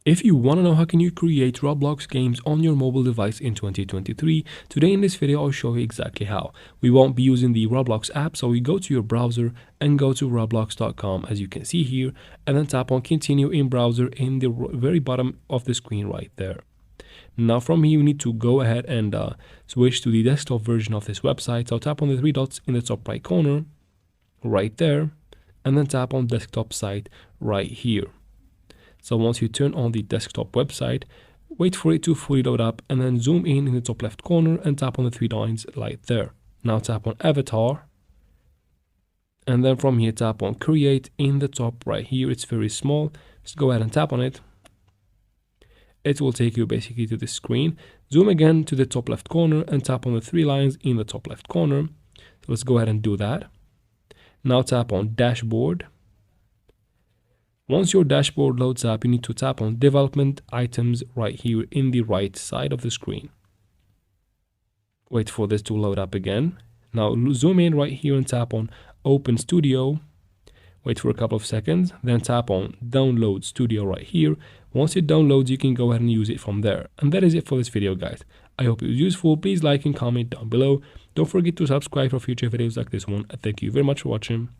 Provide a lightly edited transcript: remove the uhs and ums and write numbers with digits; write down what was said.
If you want to know how can you create Roblox games on your mobile device in 2023, today in this video I'll show you exactly how. We won't be using the Roblox app, so we go to your browser and go to roblox.com as you can see here, and then tap on continue in browser in the very bottom of the screen right there. Now from here you need to go ahead and switch to the desktop version of this website, so tap on the three dots in the top right corner right there, and then tap on desktop site right here. So once you turn on the desktop website, wait for it to fully load up and then zoom in the top left corner and tap on the three lines right there. Now tap on avatar, and then from here tap on create in the top right here. It's very small. Just go ahead and tap on it. It will take you basically to this screen. Zoom again to the top left corner and tap on the three lines in the top left corner. So let's go ahead and do that. Now tap on dashboard. Once your dashboard loads up, you need to tap on development items right here in the right side of the screen. Wait for this to load up again. Now zoom in right here and tap on open studio. Wait for a couple of seconds, then tap on download studio right here. Once it downloads, you can go ahead and use it from there. And that is it for this video, guys. I hope it was useful. Please like and comment down below. Don't forget to subscribe for future videos like this one. Thank you very much for watching.